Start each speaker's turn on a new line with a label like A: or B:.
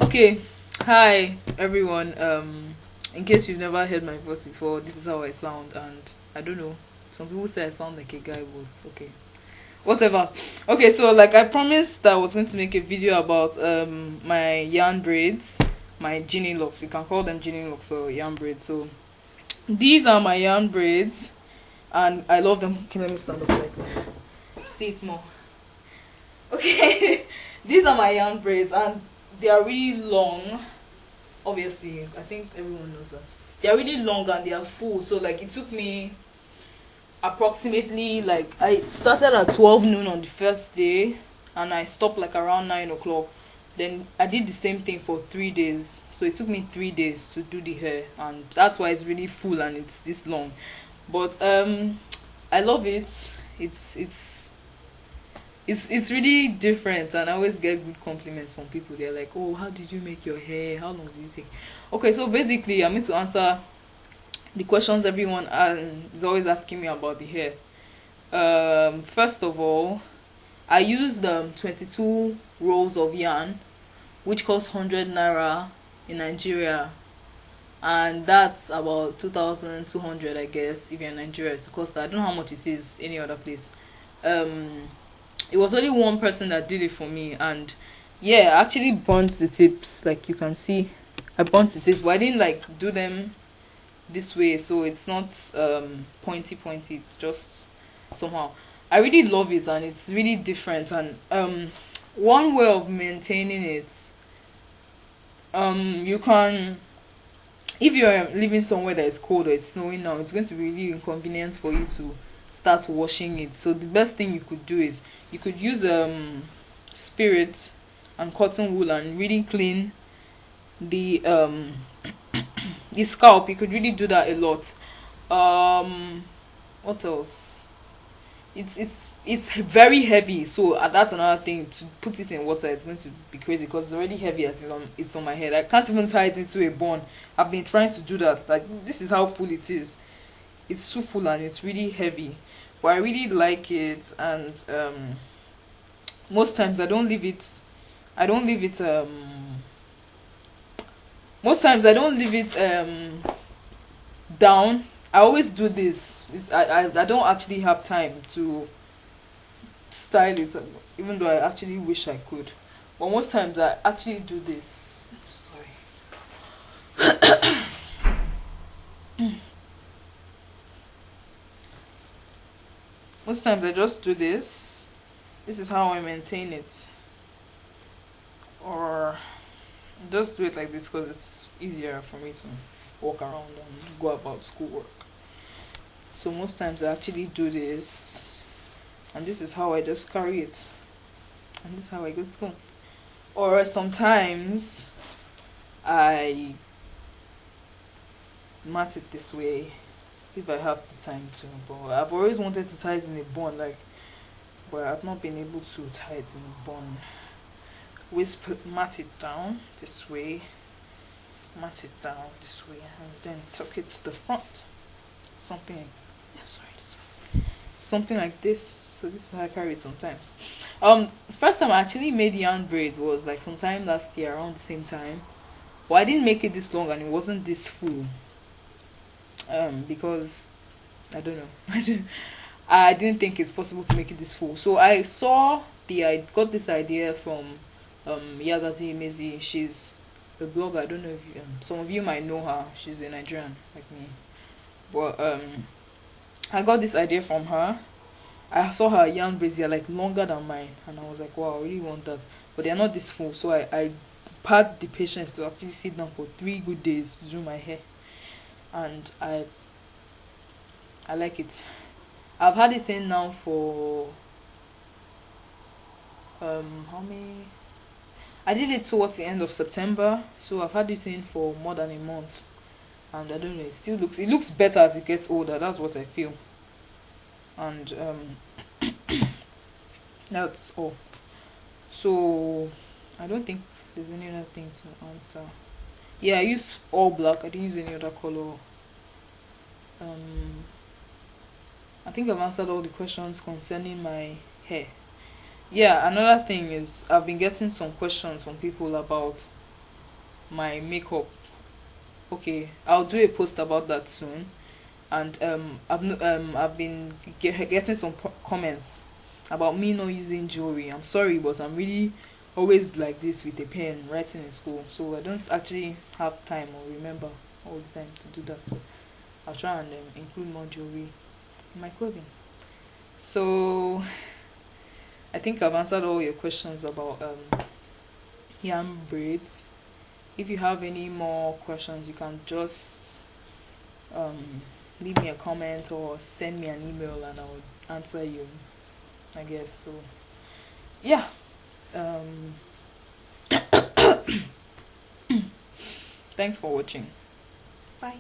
A: Okay, hi everyone. In case you've never heard my voice before, this is how I sound, and I don't know. Some people say I sound like a guy, but okay, whatever. Okay, so like I promised that I was going to make a video about my yarn braids, my genie locks. You can call them genie locks or yarn braids. So these are my yarn braids, and I love them. Okay, let me stand up like that. See it more. Okay, these are my yarn braids, and they are really long. Obviously, I think everyone knows that they are really long and they are full. So like it took me approximately, like, I started at 12 noon on the first day and I stopped like around 9 o'clock. Then I did the same thing for 3 days. So it took me 3 days to do the hair, and that's why it's really full and it's this long. But I love it. It's really different, and I always get good compliments from people. They're like, oh, how did you make your hair, how long did you take? Okay, so basically I'm going to answer the questions everyone is always asking me about the hair. First of all, I used 22 rolls of yarn, which cost 100 naira in Nigeria, and that's about 2,200, I guess, if you're in Nigeria to cost that. I don't know how much it is any other place. It was only one person that did it for me, and yeah, I actually burnt the tips, like you can see. I burnt the tips, but I didn't like do them this way, so it's not pointy. It's just somehow. I really love it, and it's really different. And one way of maintaining it, you can, if you're living somewhere that is cold or it's snowing now, it's going to be really inconvenient for you to start washing it. So the best thing you could do is you could use spirit and cotton wool and really clean the the scalp. You could really do that a lot. What else? It's very heavy, so that's another thing. To put it in water, it's going to be crazy because it's already heavy as it's on my head. I can't even tie it into a bun. I've been trying to do that. Like, this is how full it is. It's too full and it's really heavy, but I really like it. And most times I don't leave it most times I don't leave it down. I always do this. I don't actually have time to style it, even though I actually wish I could, but most times I actually do this. Sorry. Most times I just do this. This is how I maintain it, or just do it like this because it's easier for me to walk around and go about schoolwork. So most times I actually do this, and this is how I just carry it, and this is how I go to school. Or sometimes I mat it this way if I have the time to. But I've always wanted to tie it in a bun, like, but I've not been able to tie it in a bun. Mat it down this way, mat it down this way, and then tuck it to the front. Something like, yeah, sorry, this way. Something like this. So this is how I carry it sometimes. First time I actually made yarn braids was like sometime last year around the same time. But I didn't make it this long and it wasn't this full. Because I don't know. I didn't think it's possible to make it this full. So I got this idea from Yagazi Mezi. She's a blogger. I don't know if some of you might know her. She's a Nigerian like me. But I got this idea from her. I saw her yarn braids, they're like longer than mine, and I was like, wow, I really want that. But they're not this full, so I had the patience to actually sit down for 3 good days to do my hair, and I like it. I've had it in now for how many? I did it towards the end of September, so I've had it in for more than a month, and I don't know. It looks better as it gets older. That's what I feel, and that's all. So I don't think there's any other thing to answer. Yeah, I use all black. I didn't use any other color. I think I've answered all the questions concerning my hair. Yeah, another thing is I've been getting some questions from people about my makeup. Okay, I'll do a post about that soon. And I've been getting some comments about me not using jewelry. I'm sorry, but I'm really always like this with a pen writing in school, so I don't actually have time or remember all the time to do that. So I'll try and include more jewelry in my clothing. So I think I've answered all your questions about yam braids. If you have any more questions, you can just um, leave me a comment or send me an email and I'll answer you, I guess. So yeah, um, thanks for watching. Bye.